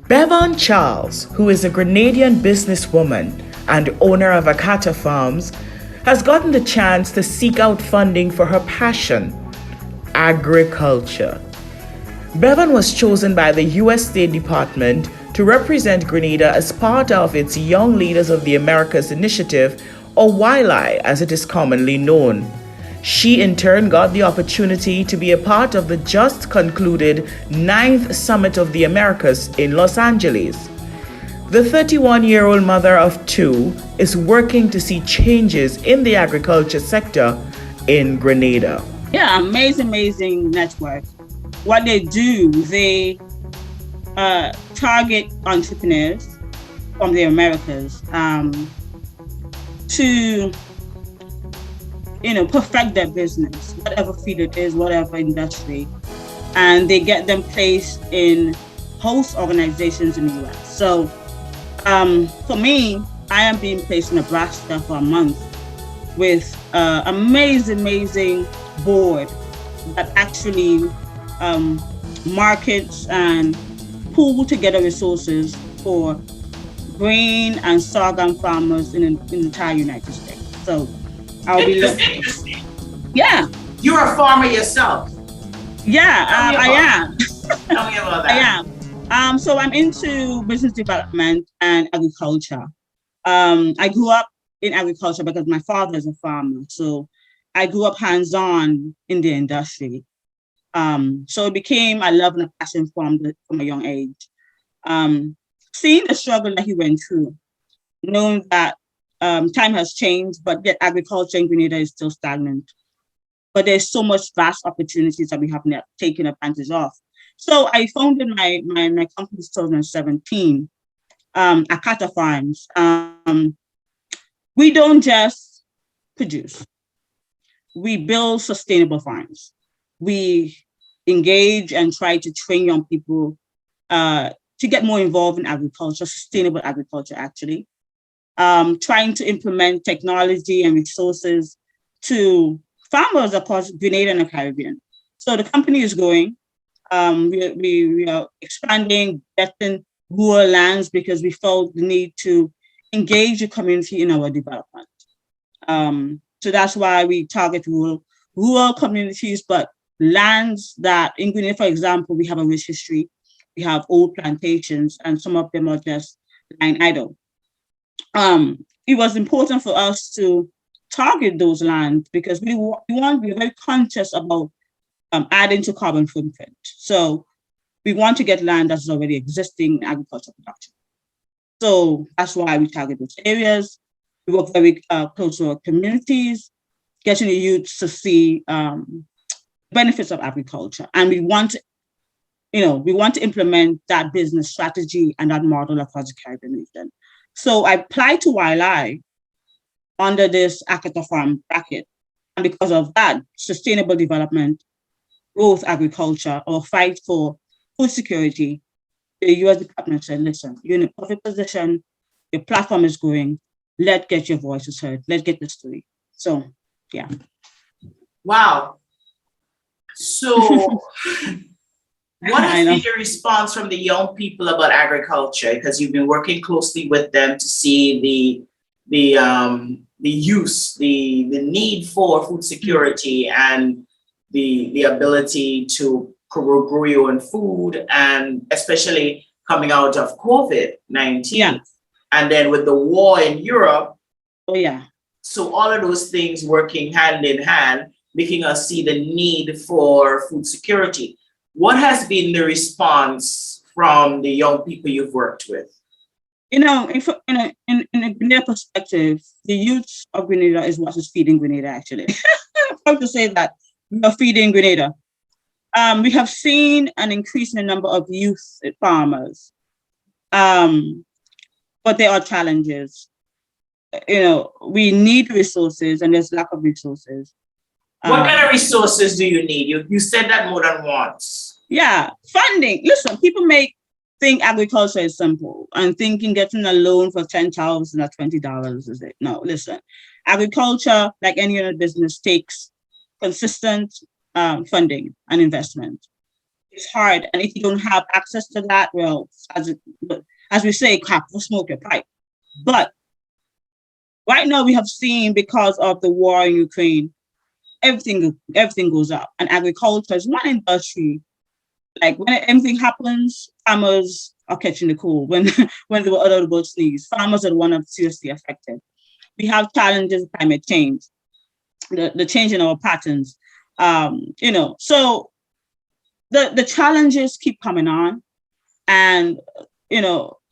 Bevon Charles, who is a Grenadian businesswoman and owner of Akata Farms, has gotten the chance to seek out funding for her passion, agriculture. Bevon was chosen by the U.S. State Department to represent Grenada as part of its Young Leaders of the Americas initiative, or YLAI as it is commonly known. She in turn got the opportunity to be a part of the just concluded 9th Summit of the Americas in Los Angeles. The 31-year-old mother of two is working to see changes in the agriculture sector in Grenada. Yeah, amazing network. What they do, they target entrepreneurs from the Americas to perfect their business, whatever field it is, whatever industry, and they get them placed in host organizations in the US. So for me, I am being placed in Nebraska for a month with amazing board that actually markets and pool together resources for grain and sorghum farmers in the entire United States. So I'll be looking. Yeah. You're a farmer yourself. Yeah, I am. Tell me about that. I am. So I'm into business development and agriculture. I grew up in agriculture because my father is a farmer. So I grew up hands-on in the industry. So it became a love and a passion from a young age. Seeing the struggle that he went through, knowing that time has changed, but yet agriculture in Grenada is still stagnant. But there's so much vast opportunities that we have not taken advantage of. So I founded my company in 2017, Akata Farms. We don't just produce. We build sustainable farms. We engage and try to train young people to get more involved in agriculture, sustainable agriculture, actually. Trying to implement technology and resources to farmers across Grenada and the Caribbean. So the company is growing. We are expanding, getting rural lands because we felt the need to engage the community in our development. So that's why we target rural communities, but lands that in Grenada, for example, we have a rich history. We have old plantations, and some of them are just lying idle. It was important for us to target those lands because we are very conscious about adding to carbon footprint. So we want to get land that's already existing in agricultural production. So that's why we target those areas. We work very close to our communities, getting the youth to see benefits of agriculture. And we want to implement that business strategy and that model across the Caribbean region. So I applied to YLAI under this Akata Farm bracket. And because of that, sustainable development, growth agriculture, or fight for food security, the US Department said, listen, you're in a perfect position, your platform is growing, let's get your voices heard, let's get the story. So, yeah. Wow. So what has been the response from the young people about agriculture? Because you've been working closely with them to see the use, the need for food security and the ability to grow your own food, and especially coming out of COVID-19. Yeah. And then with the war in Europe. Oh, yeah. So all of those things working hand in hand, making us see the need for food security. What has been the response from the young people you've worked with? In a Grenada perspective, the youth of Grenada is what is feeding Grenada, actually. I'm proud to say that we are feeding Grenada. We have seen an increase in the number of youth farmers, but there are challenges. We need resources, and there's lack of resources. What kind of resources do you need? You said that more than once. Yeah, funding. Listen, people think agriculture is simple and thinking getting a loan for $10,000 or $20 is it. No, listen, agriculture, like any other business, takes consistent funding and investment. it's hard. And if you don't have access to that, well, as we say, crack or smoke your pipe. But right now we have seen, because of the war in Ukraine, everything goes up. And agriculture is one industry, like when anything happens, farmers are catching the cold. When the other birds sneeze, farmers are the one that's seriously affected. We have challenges with climate change, the change in our patterns. So the challenges keep coming on, and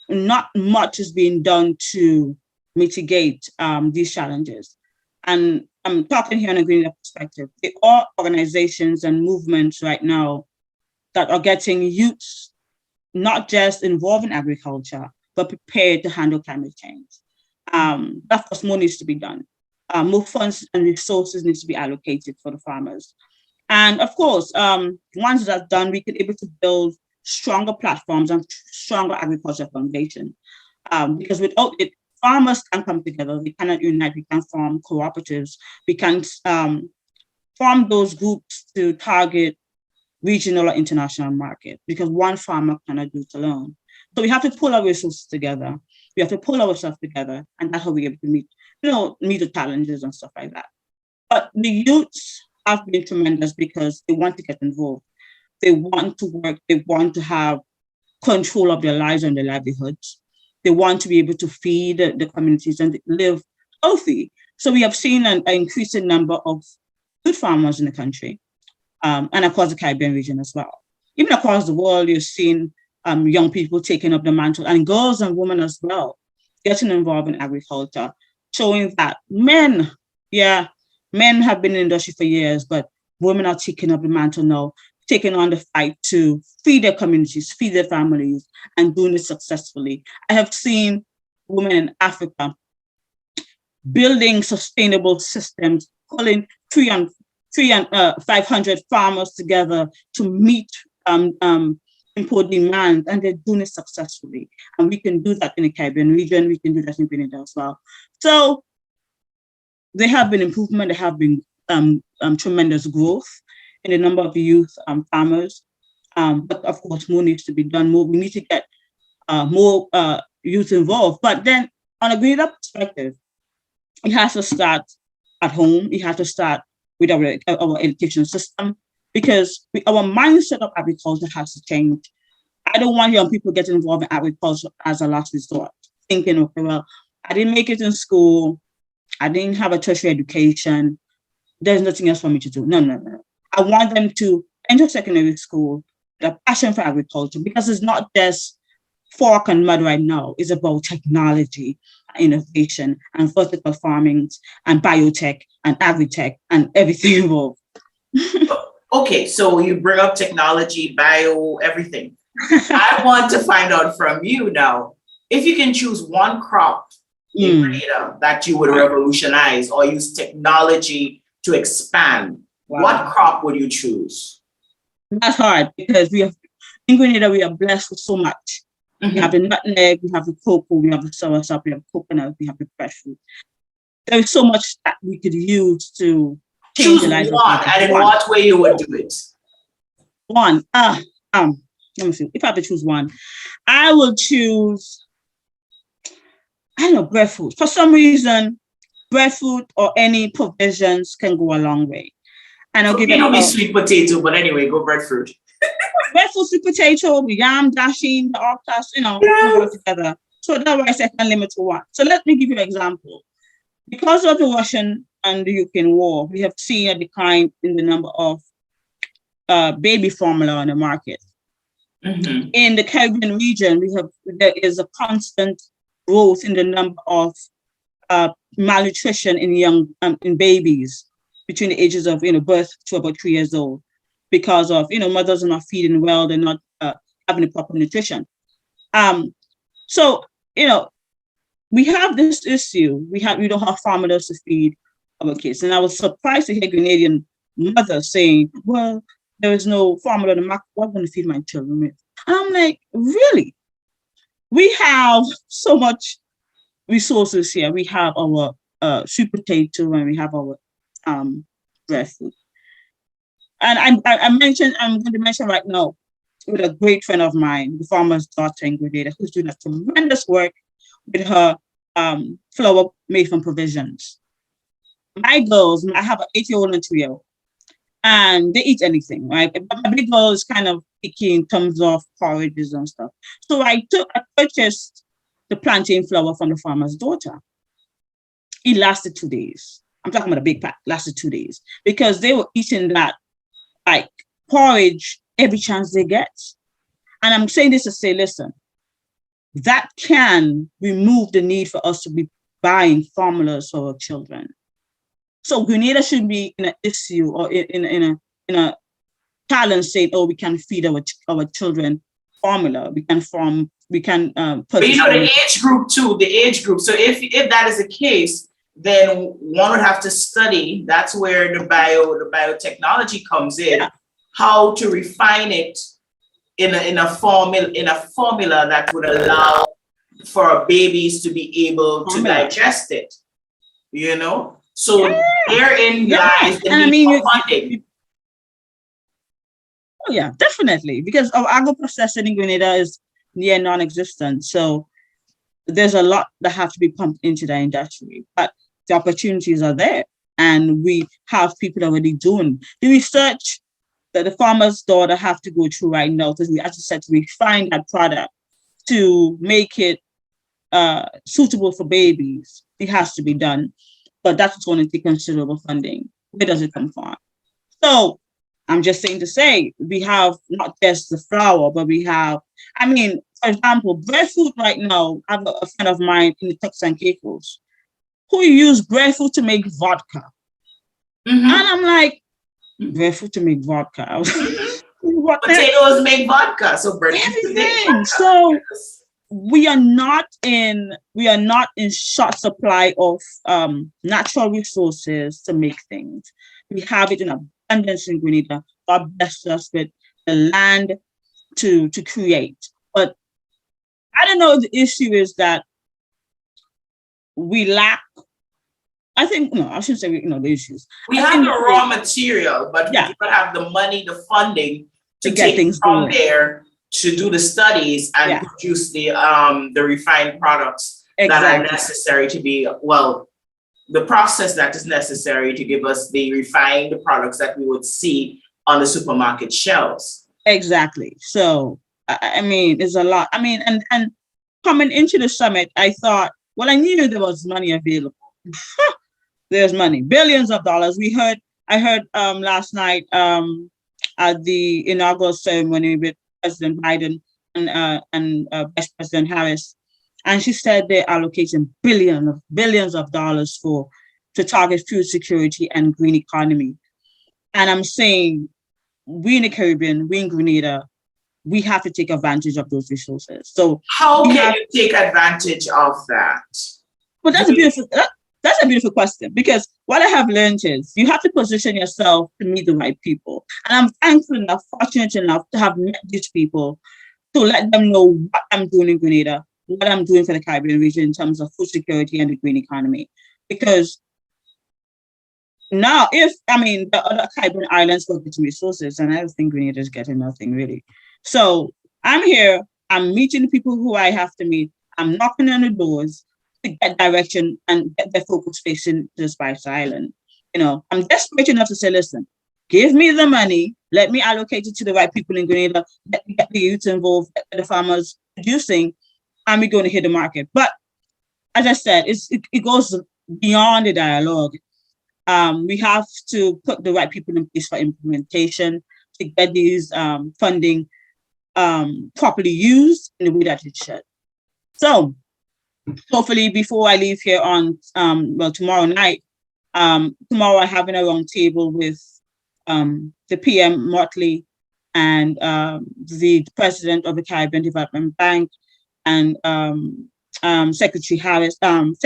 not much is being done to mitigate these challenges. And I'm talking here on a greener perspective. There are organizations and movements right now that are getting youths not just involved in agriculture, but prepared to handle climate change. Of course, more needs to be done. More funds and resources needs to be allocated for the farmers. And of course, once that's done, we can be able to build stronger platforms and stronger agriculture foundation. Because without it, farmers can come together. We cannot unite. We can form cooperatives. We can form those groups to target regional or international market, because one farmer cannot do it alone. So we have to pull our resources together. We have to pull ourselves together, and that's how we're able to meet the challenges and stuff like that. But the youths have been tremendous because they want to get involved. They want to work. They want to have control of their lives and their livelihoods. They want to be able to feed the communities and live healthy. So we have seen an increasing number of food farmers in the country, and across the Caribbean region as well. Even across the world, you're seeing young people taking up the mantle, and girls and women as well, getting involved in agriculture, showing that men have been in the industry for years, but women are taking up the mantle now, taking on the fight to feed their communities, feed their families, and doing it successfully. I have seen women in Africa building sustainable systems, pulling 500 farmers together to meet import demand, and they're doing it successfully. And we can do that in the Caribbean region. We can do that in Grenada as well. So there have been improvement. There have been tremendous growth in the number of youth farmers. But of course, more needs to be done. We need to get more youth involved. But then on a greater perspective, it has to start at home. It has to start with our education system, because our mindset of agriculture has to change. I don't want young people getting involved in agriculture as a last resort, thinking, okay, well, I didn't make it in school. I didn't have a tertiary education. There's nothing else for me to do. No. I want them to enter secondary school with a passion for agriculture, because it's not just fork and mud right now. It's about technology, innovation, and vertical farming, and biotech, and agri-tech, and everything involved. Okay, so you bring up technology, bio, everything. I want to find out from you now, if you can choose one crop in Grenada that you would revolutionize or use technology to expand, what crop would you choose? That's hard, because in Grenada, we are blessed with so much. We have the nutmeg, we have the cocoa, we have the soursop, we have coconut, we have the fresh fruit. There is so much that we could use to change the life of one, and in what way you would do it? One. Let me see. If I had to choose one, I will choose, I don't know, breadfruit. For some reason, breadfruit or any provisions can go a long way. And I'll give it be sweet potato, but anyway, go breadfruit. Breadfruit, sweet potato, the yam, dashing, the okras, all together. So that's why I said I can limit to one. So let me give you an example. Because of the Russian and the Ukraine war, we have seen a decline in the number of baby formula on the market. In the Caribbean region, there is a constant growth in the number of malnutrition in babies between the ages of birth to about 3 years old, because of mothers are not feeding well, they're not having the proper nutrition. So we have this issue. We don't have formulas to feed our kids, and I was surprised to hear Grenadian mothers saying, "Well, there is no formula in the market. What am I going to feed my children with?" And I'm like, really? We have so much resources here. We have our sweet potato, and we have our breadfruit. And I'm going to mention right now, with a great friend of mine, the farmer's daughter in Grenada, who's doing a tremendous work with her flour made from provisions. My girls, I have an 8-year-old and a 2-year-old, and they eat anything, right? But my big girl is kind of picky in terms of porridges and stuff. So I purchased the plantain flour from the farmer's daughter. It lasted 2 days. I'm talking about a big pack, lasted 2 days, because they were eating that like porridge every chance they get. And I'm saying this to say, listen, that can remove the need for us to be buying formulas for our children. So Grenada should be in an issue or in a talent state, or we can feed our children formula. We can but you know the age group too, the age group. So if that is the case, then one would have to study. That's where the biotechnology comes in, how to refine it in a formula that would allow for babies to be able to digest it. You know, so therein lies the need for funding. Oh yeah, definitely, because our agro-processing in Grenada is near non-existent. So there's a lot that have to be pumped into the industry, but the opportunities are there, and we have people already doing the research that the farmer's daughter have to go through right now, because we, as I said, to refine that product to make it suitable for babies. It has to be done, but that's going to take considerable funding. Where does it come from? So I'm just saying to say, we have not just the flour, but we have, I mean, for example, breadfruit right now. I've got a friend of mine in the Turks and Caicos who use breadfruit to make vodka. And I'm like, breadfruit to make vodka? Potatoes make vodka, so breadfruit to make vodka. So we are not in short supply of natural resources to make things. We have it in abundance in Grenada. God bless us with the land to create. But I don't know, the issue is that we lack. I think, no, I shouldn't say the issues. We have the raw material, but we don't have the money, the funding to get things from there to do the studies and produce the refined products that are necessary to be, the process that is necessary to give us the refined products that we would see on the supermarket shelves. Exactly. So, I mean, there's a lot. I mean, and coming into the summit, I thought, I knew there was money available. There's money, billions of dollars. I heard last night at the inaugural ceremony with President Biden and Vice President Harris, and she said they're allocating billions of dollars to target food security and green economy. And I'm saying, we in the Caribbean, we in Grenada, we have to take advantage of those resources. So how can you take advantage of that? Well, that's a beautiful question, because what I have learned is you have to position yourself to meet the right people. And I'm thankful enough, fortunate enough to have met these people to let them know what I'm doing in Grenada, what I'm doing for the Caribbean region in terms of food security and the green economy. Because now, the other Caribbean islands will get resources, and I don't think Grenada is getting nothing really. So I'm here, I'm meeting the people who I have to meet, I'm knocking on the doors to get direction and get their focus facing the Spice Island. I'm desperate enough to say, listen, give me the money, let me allocate it to the right people in Grenada, get the youth involved, get the farmers producing, and we're going to hit the market. But as I said, it goes beyond the dialogue. We have to put the right people in place for implementation to get these funding properly used in the way that it should. So hopefully before I leave here on tomorrow night, tomorrow I'm having a round table with the PM Motley and the president of the Caribbean Development Bank and Secretary Harris, Harris,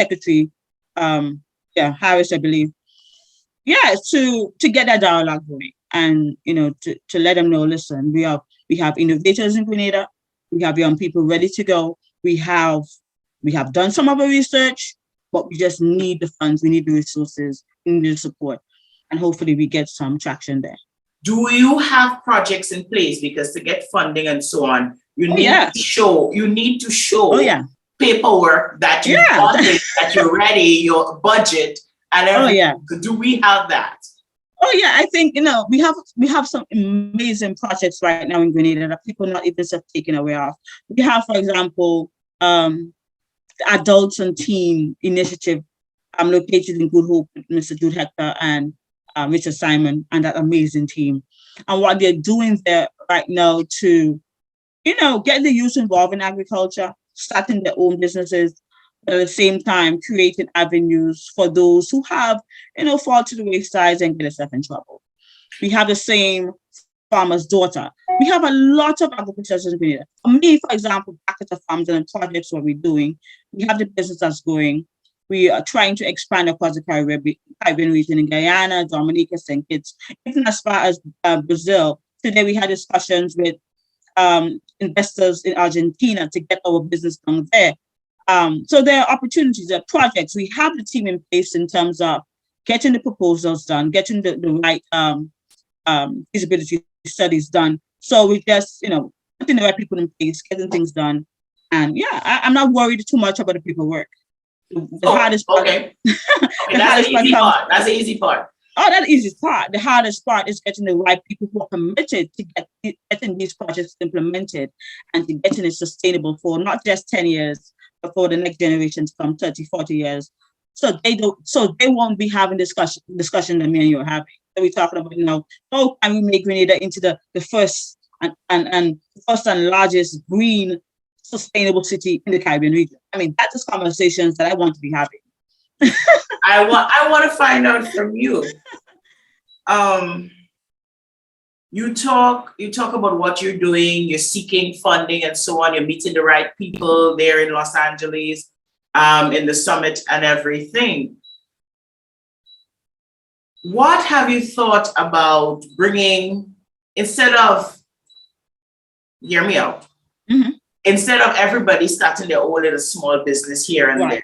I believe. To get that dialogue going, and to let them know, listen, we have innovators in Grenada, we have young people ready to go, we have done some of the research, but we just need the funds, we need the resources, we need the support, and hopefully we get some traction there. Do you have projects in place? Because to get funding and so on, you need to show paperwork that you funded, that you're ready, your budget, and everything. So do we have that? Oh yeah, I think we have some amazing projects right now in Grenada that people not even taken away of. We have, for example, the Adults and Teen Initiative, located in Good Hope with Mr. Jude Hector and Richard Simon and that amazing team. And what they're doing there right now to, get the youth involved in agriculture, starting their own businesses, but at the same time creating avenues for those who have, fall to the wayside and get themselves in trouble. We have the same farmer's daughter. We have a lot of agriculture in Grenada. For me, for example, Akata Farms and the projects what we're doing, we have the business that's going. We are trying to expand across the Caribbean region in Guyana, Dominica, St. Kitts, even as far as Brazil. Today we had discussions with investors in Argentina to get our business down there. So there are opportunities, there are projects. We have the team in place in terms of getting the proposals done, getting the right feasibility studies done. So we just, putting the right people in place, getting things done. And I'm not worried too much about the paperwork. The hardest part. Okay. That's the easy part. That's the easy part. Oh, that's the easiest part. The hardest part is getting the right people who are committed to getting these projects implemented and to getting it sustainable for not just 10 years, but for the next generation to come 30, 40 years. So they won't be having discussion that me and you are having. So we're talking about, how can we make Grenada into the first and first and largest green sustainable city in the Caribbean region? I mean, that's just conversations that I want to be having. I want to find out from you. You talk about what you're doing, you're seeking funding and so on, you're meeting the right people there in Los Angeles, in the summit and everything. What have you thought about bringing, instead of, hear me out, instead of everybody starting their own little small business here and there?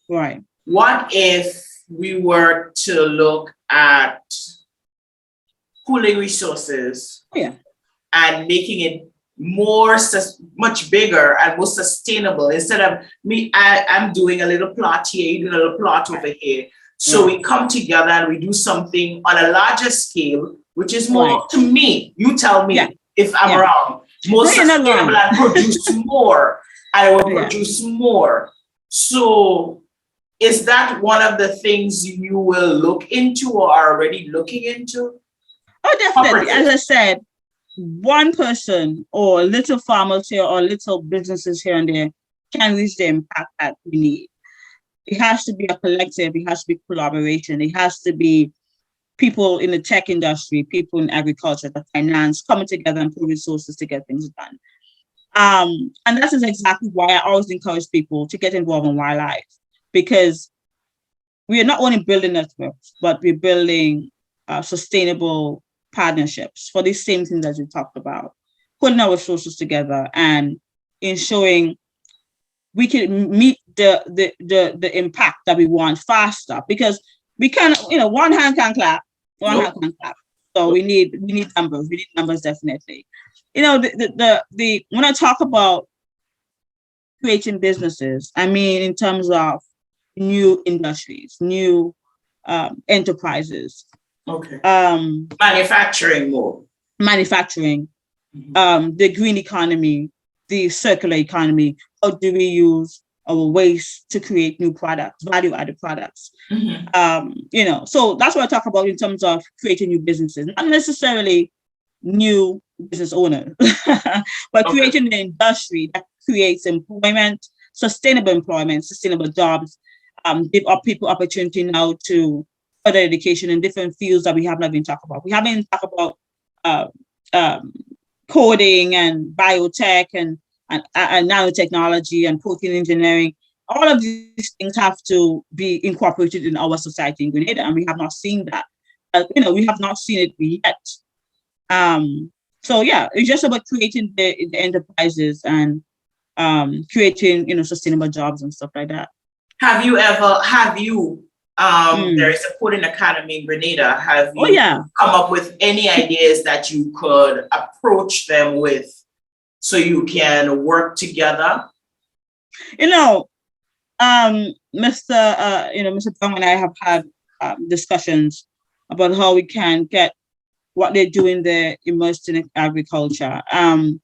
Right. What if we were to look at pooling resources and making it much bigger and more sustainable? Instead of I'm doing a little plot here, you doing a little plot over here. So we come together and we do something on a larger scale, which is more, to me, you tell me if I'm wrong, more sustainable and produce more. I will produce more. So is that one of the things you will look into or are already looking into? Oh, definitely. As I said, one person or little farmers here or little businesses here and there can reach the impact that we need. It has to be a collective. It has to be collaboration. It has to be people in the tech industry, people in agriculture, the finance, coming together and put resources to get things done. And that is exactly why I always encourage people to get involved in YLAI, because we are not only building networks, but we're building sustainable partnerships for these same things that we talked about, putting our resources together and ensuring we can meet the impact that we want faster, because we can, one hand can clap, hand can clap. So we need numbers. We need numbers definitely. When I talk about creating businesses, I mean in terms of new industries, new enterprises. Okay. Manufacturing more. Manufacturing, the green economy, the circular economy. How do we use our waste to create new products, value-added products? So that's what I talk about in terms of creating new businesses, not necessarily new business owners, but creating an industry that creates employment, sustainable jobs, give up people opportunity now to further education in different fields that we have not been talking about. We haven't talked about coding and biotech and nanotechnology and protein engineering. All of these things have to be incorporated in our society in Grenada, and we have not seen that. We have not seen it yet. It's just about creating the enterprises and creating sustainable jobs and stuff like that. Have you There is a coding academy in Grenada. Have you yeah. come up with any ideas that you could approach them with so you can work together? Mr. Bevon and I have had discussions about how we can get what they're doing there immersed in agriculture. I'm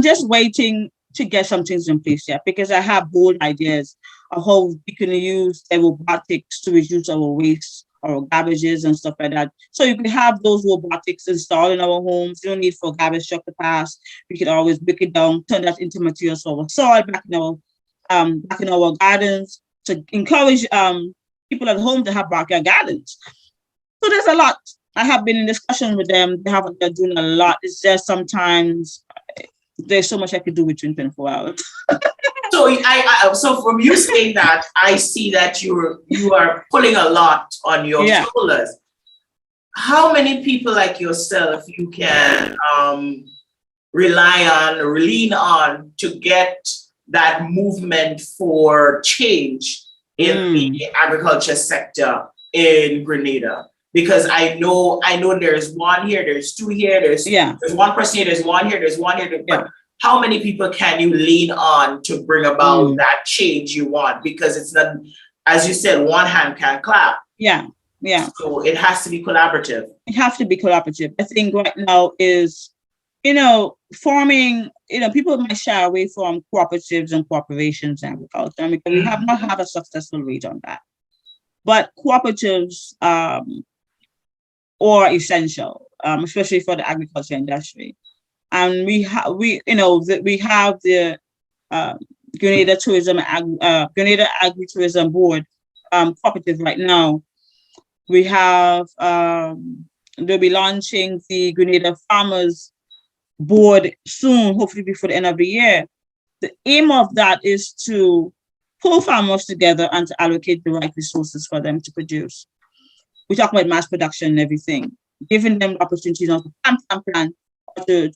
just waiting to get some things in place here because I have bold ideas of how we can use the robotics to reduce our waste, our garbages and stuff like that. So you can have those robotics installed in our homes. You don't need for garbage truck to pass. We can always break it down, turn that into materials for our soil back in our gardens to encourage people at home to have backyard gardens. So there's a lot. I have been in discussion with them. They're doing a lot. It's just sometimes there's so much I could do within 24 hours. So from you saying that, I see that you are pulling a lot on your shoulders. How many people like yourself you can rely on, lean on to get that movement for change in the agriculture sector in Grenada? Because I know there's one here, there's two here, there's one person here, there's one here, there's one here. But how many people can you lean on to bring about that change you want? Because it's not, as you said, one hand can't clap. Yeah. So it has to be collaborative. It has to be collaborative. I think right now is, forming, people might shy away from cooperatives and corporations in agriculture because we have not had a successful rate on that. But cooperatives are essential, especially for the agriculture industry. And we have the Grenada Grenada Agritourism Board cooperative right now. We have they'll be launching the Grenada Farmers Board soon, hopefully before the end of the year. The aim of that is to pull farmers together and to allocate the right resources for them to produce. We talk about mass production and everything, giving them opportunities on the plan to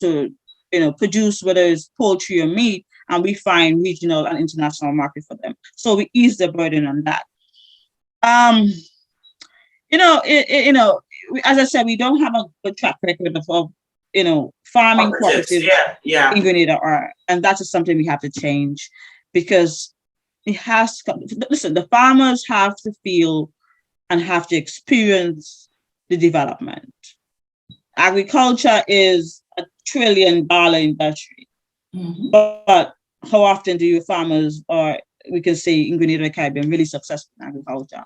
produce, whether it's poultry or meat, and we find regional and international market for them. So we ease the burden on that. As I said, we don't have a good track record of farming cooperatives in Grenada, and that is something we have to change because it has to come. Listen, the farmers have to feel and have to experience the development. Agriculture is $1 trillion industry, but how often do your farmers, or we can say in Grenada, Caribbean, really successful in agriculture?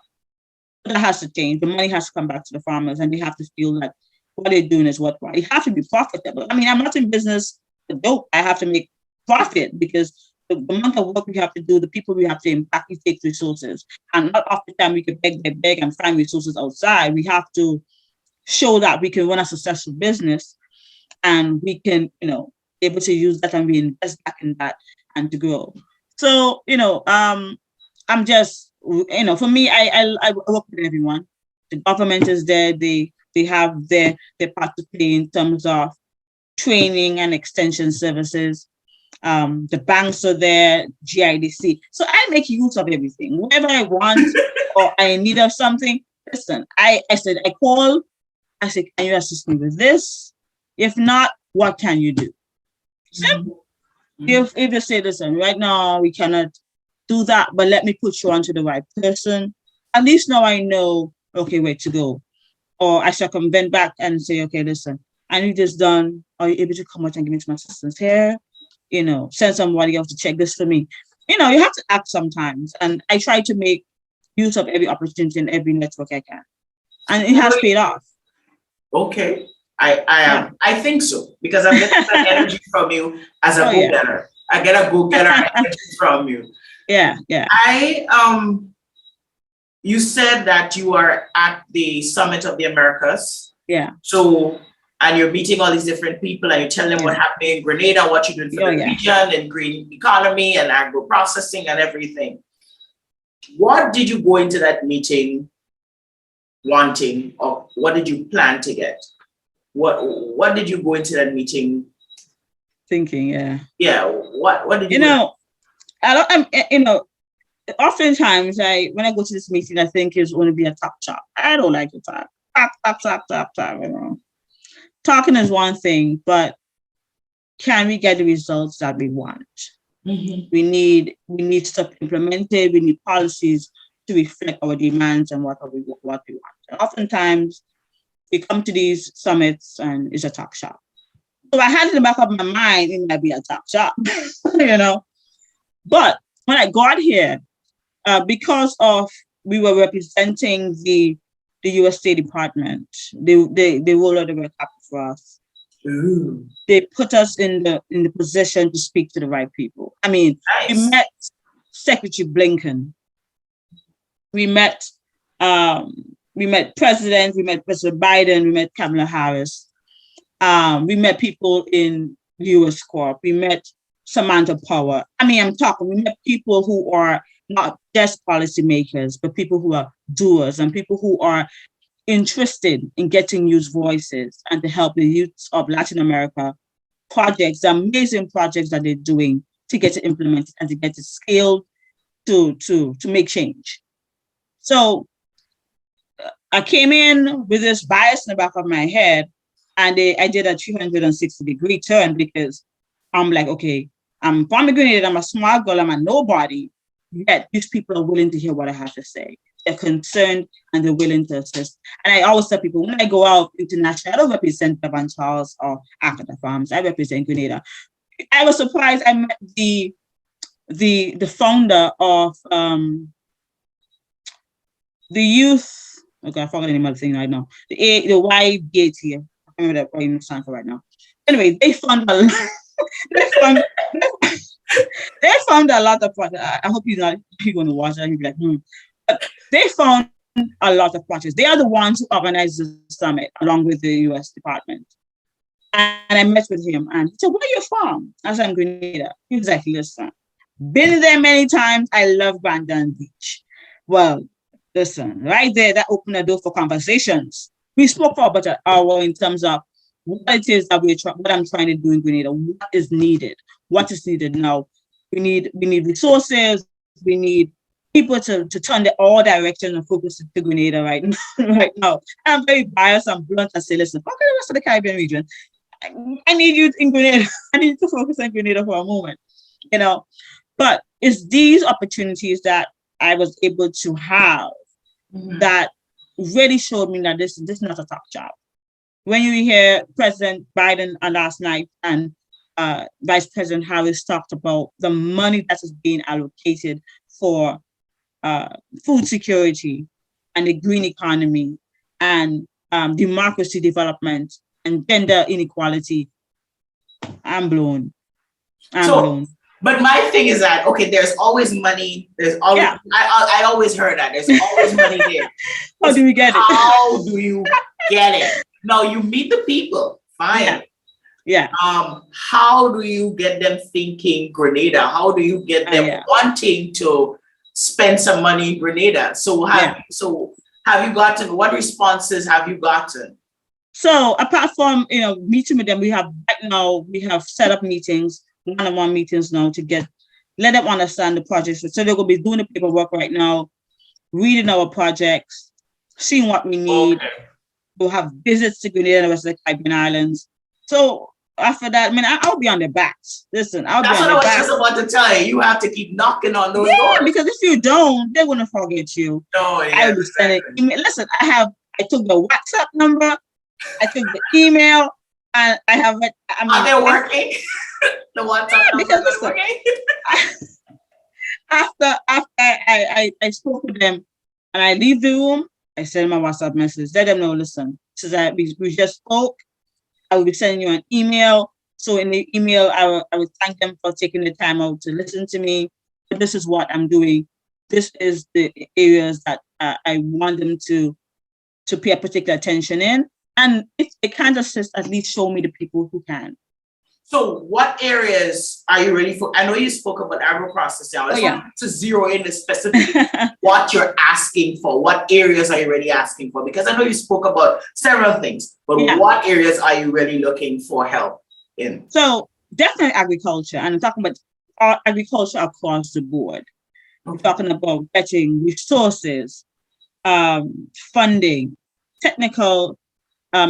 That has to change. The money has to come back to the farmers, and they have to feel that what they're doing is worthwhile. It has to be profitable. I mean, I'm not in business for dope. I have to make profit because the amount of work we have to do, the people we have to impact, it takes resources. And not often time we can beg and find resources outside. We have to show that we can run a successful business and we can, able to use that and reinvest back in that and to grow. So, I'm just, for me, I work with everyone. The government is there. They have their part to play in terms of training and extension services. The banks are there, GIDC. So I make use of everything. Whenever I want or I need of something, listen, I said, can you assist me with this? If not, what can you do? Simple. If you say, listen, right now we cannot do that, but let me put you onto the right person. At least now I know, okay, where to go. Or I shall come bend back and say, okay, listen, I need this done. Are you able to come out and give me some assistance here? Send somebody else to check this for me. You have to act sometimes. And I try to make use of every opportunity and every network I can. And it has paid off. Okay. I think so, because I'm getting that energy from you as a go-getter. I get a go-getter energy from you. Yeah. You said that you are at the Summit of the Americas. Yeah. So, and you're meeting all these different people and you tell them what happened in Grenada, what you're doing for the region and green economy and agro processing and everything. What did you go into that meeting wanting, or what did you plan to get? What did you go into that meeting thinking? Yeah. What did you? oftentimes when I go to this meeting, I think it's going to be a talk shop. I don't like to talk. Talk. You know. Talking is one thing, but can we get the results that we want? Mm-hmm. We need stuff implemented. We need policies to reflect our demands and what we want. And oftentimes, we come to these summits and it's a talk shop. So I had in the back of my mind, it might be a talk shop, you know. But when I got here, because of we were representing the U.S. State Department, they rolled out the red carpet for us. Ooh. They put us in the position to speak to the right people. I mean, nice. We met Secretary Blinken. We met President. We met President Biden. We met Kamala Harris. We met people in U.S. Corp. We met Samantha Power. I mean, we met people who are not just policymakers, but people who are doers and people who are interested in getting youth voices and to help the youth of Latin America projects, the amazing projects that they're doing to get it implemented and to get it scaled to make change. So I came in with this bias in the back of my head, and I did a 360-degree turn because I'm like, okay, I'm from Grenada, I'm a small girl, I'm a nobody, yet these people are willing to hear what I have to say. They're concerned and they're willing to assist. And I always tell people, when I go out internationally, I don't represent Bevon Charles or Akata Farms, I represent Grenada. I was surprised I met the founder of the youth, okay, I forgot the name of the thing right now. The YLAI here. I remember that what stand for right now. Anyway, they found a they found a lot of projects. I hope you're going to watch that. You'll be like, But they found a lot of projects. They are the ones who organized the summit along with the U.S. Department. And I met with him and he said, where are you from? I said, I'm Grenada. He was like, listen, been there many times. I love Grand Beach. Well, listen, right there, that opened the door for conversations. We spoke for about an hour in terms of what it is that what I'm trying to do in Grenada, what is needed now. We need resources, we need people to turn all directions and focus to Grenada right now. I'm very biased, I'm blunt, I say, listen, fuck the rest of the Caribbean region. I need you in Grenada. I need to focus on Grenada for a moment, you know. But it's these opportunities that I was able to have that really showed me that this is not a top job. When you hear President Biden last night and Vice President Harris talked about the money that is being allocated for food security and the green economy and democracy development and gender inequality, I'm blown. But my thing is that, okay, there's always money. There's always, I always heard that. There's always money there. How do we get it? How do you get it? No, you meet the people. Fine. Yeah. How do you get them thinking Grenada? How do you get them wanting to spend some money in Grenada? So have you gotten, what responses have you gotten? So apart from, meeting with them, we have set up meetings, one-on-one meetings now to let them understand the projects. So they're going to be doing the paperwork right now, reading our projects, seeing what we need. Okay. We'll have visits to Grenada and the rest of the Caribbean islands. So after that, I'll be on their backs. Listen, That's what I was just about to tell you. You have to keep knocking on those doors. Because if you don't, they're going to forget you. Oh, yeah. I will be sending. Listen, I took the WhatsApp number, I took the email, and I have it. Are they working? The WhatsApp number is working? After I spoke with them and I leave the room, I send my WhatsApp message. Let them know, listen, so that we just spoke. I will be sending you an email. So in the email, I will thank them for taking the time out to listen to me. But this is what I'm doing. This is the areas that I want them to pay a particular attention in. And if they can't assist, at least show me the people who can. So what areas are you ready for? I know you spoke about agro-processing. I want to zero in the specific what you're asking for. What areas are you really asking for? Because I know you spoke about several things, but what areas are you really looking for help in? So definitely agriculture. And I'm talking about agriculture across the board. We're talking about getting resources, funding, technical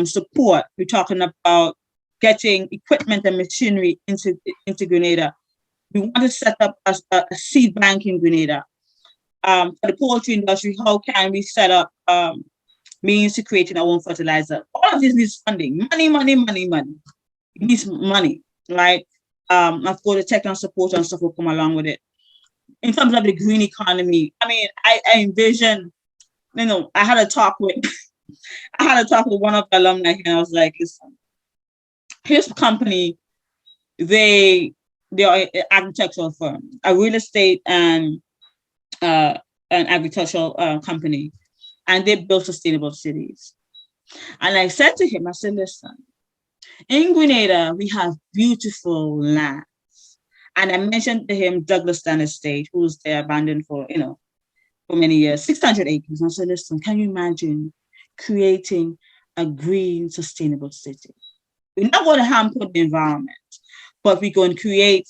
support. We're talking about getting equipment and machinery into Grenada. We want to set up a seed bank in Grenada. For the poultry industry, how can we set up means to creating our own fertilizer? All of this needs funding. Money. It needs money, right? Of course, the technical support and stuff will come along with it. In terms of the green economy, I mean, I envision, I had a talk with one of the alumni here, and I was like, listen, here's a company, they are an agricultural firm, a real estate and an agricultural company, and they build sustainable cities. And I said to him, I said, listen, in Grenada, we have beautiful lands. And I mentioned to him Douglas Stanley Estate, who's there abandoned for many years, 600 acres. And I said, listen, can you imagine creating a green, sustainable city? We're not going to hamper the environment, but we're going to create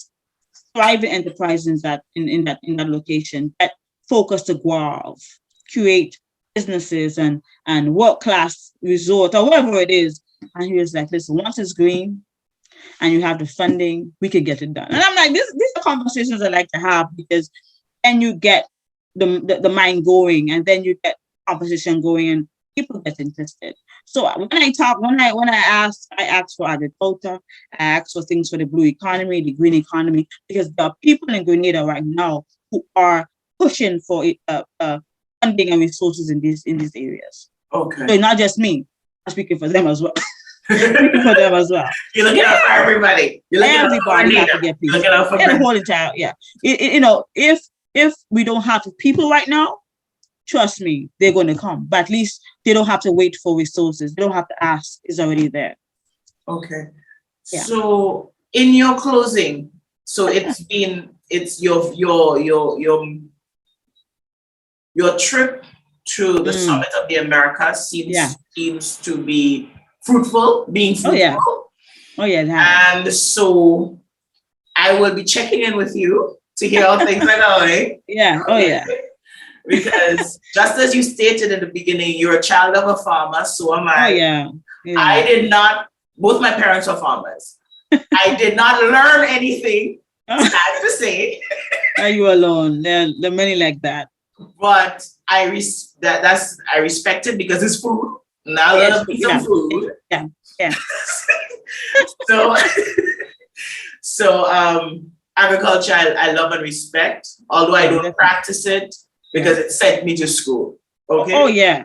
thriving enterprises in that location that focus to grow, create businesses and world-class resort or whatever it is. And he was like, listen, once it's green and you have the funding, we could get it done. And I'm like, these are conversations I like to have, because then you get the mind going, and then you get conversation going and people get interested. So when I ask for agriculture, I ask for things for the blue economy, the green economy, because there are people in Grenada right now who are pushing for funding and resources in these areas. Okay. So not just me, I'm speaking for them as well. Speaking for them as well. You're looking out for everybody. You're looking everybody out has to get people. Looking out for the whole entire, yeah. If we don't have the people right now, trust me, they're going to come. But at least they don't have to wait for resources. They don't have to ask. It's already there. Okay. Yeah. So in your closing, so it's your trip to the Summit of the Americas seems to be being fruitful. Oh yeah. And so I will be checking in with you to hear how things are going. Yeah. Oh yeah. Because just as you stated in the beginning, you're a child of a farmer, so am I. Oh yeah. I did not, both my parents are farmers. I did not learn anything, sad to say. Are you alone? There are many like that. But I respect it because it's food. Now let's eat some food. Yeah. So agriculture I love and respect, although I don't practice it because it sent me to school. Okay. Oh yeah.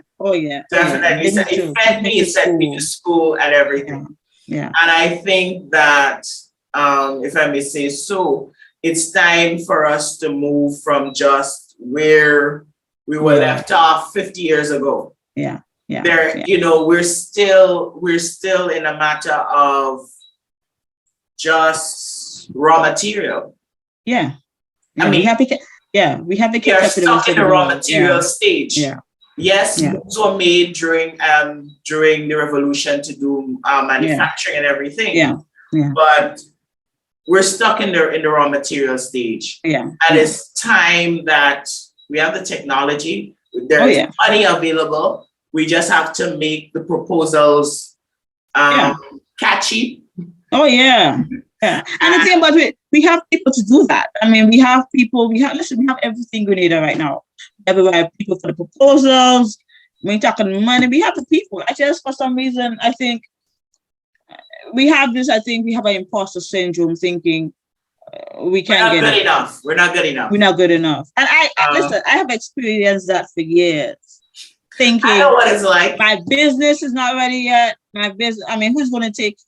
Definitely. It sent me to school and everything. Yeah. And I think that if I may say so, it's time for us to move from just where we were left off 50 years ago. Yeah. We're still in a matter of just raw material. Yeah. I mean, we have to we are stuck in the raw material stage. Yeah. Yes, moves were made during the revolution to do manufacturing and everything. Yeah. But we're stuck in the raw material stage. Yeah. And it's time that we have the technology. There's money available. We just have to make the proposals catchy. Oh yeah. And the thing about it, we have people to do that. I mean, we have everything Grenada right now. Everywhere, people for the proposals. When you're talking money, we have the people. I just, for some reason, I think we have this. I think we have an imposter syndrome, thinking we can't get good enough. We're not good enough. We're not good enough. And I have experienced that for years. Thinking, I know what it's like. My business is not ready yet. My business. I mean, who's going to take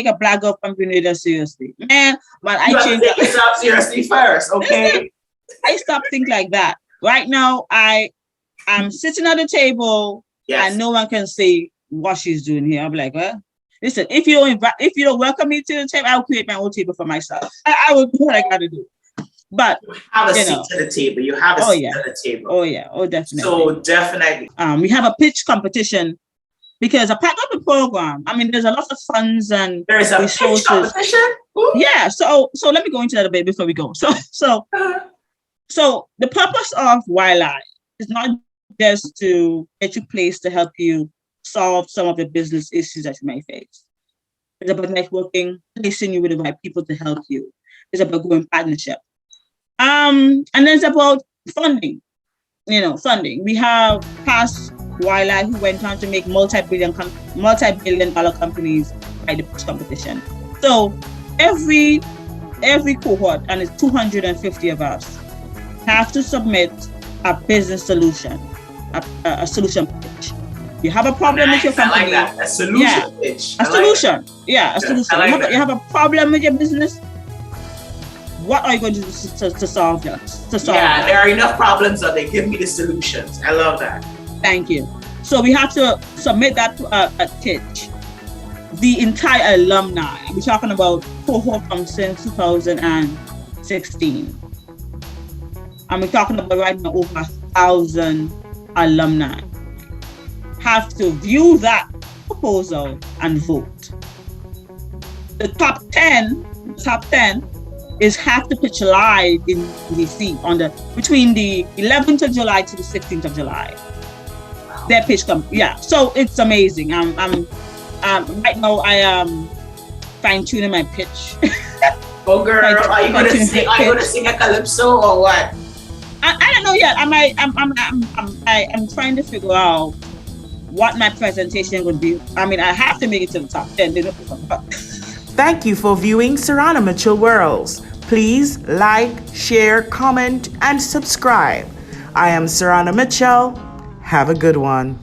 a black girl from Grenada seriously, man? But I changed. Take yourself seriously first, okay? I stopped thinking like that. Right now, I'm sitting at the table, and no one can say what she's doing here. I'm like, well, listen, if you don't welcome me to the table, I'll create my own table for myself. I will do what I got to do. But you have a seat to the table. You have a seat at the table. Oh yeah. Oh definitely. So definitely. We have a pitch competition because a part of the program. I mean, there's a lot of funds and there is a resources. Pitch competition. Ooh. Yeah. So let me go into that a bit before we go. So So the purpose of YLAI is not just to get you placed to help you solve some of the business issues that you may face. It's about networking, placing you with the right people to help you. It's about going partnership. And then it's about funding. Funding. We have past YLAI who went on to make multi-billion dollar companies by the pitch competition. So every cohort, and it's 250 of us, have to submit a business solution, a solution pitch. You have a problem with your company. I like that. A solution pitch. A solution. Yeah, a solution. You have a problem with your business. What are you going to do to solve that? There are enough problems that they give me the solutions. I love that. Thank you. So we have to submit that to a pitch. The entire alumni, we're talking about cohort from since 2016. And we're talking about right now over 1,000 alumni have to view that proposal and vote. The top 10 is have to pitch live in DC between the 11th of July to the 16th of July. Wow. Their pitch so it's amazing. Right now I am fine-tuning my pitch. Oh girl, are you gonna sing a calypso or what? I don't know yet. I'm trying to figure out what my presentation would be. I mean, I have to make it to the top 10. Thank you for viewing Sarana Mitchell Worlds. Please like, share, comment, and subscribe. I am Sarana Mitchell. Have a good one.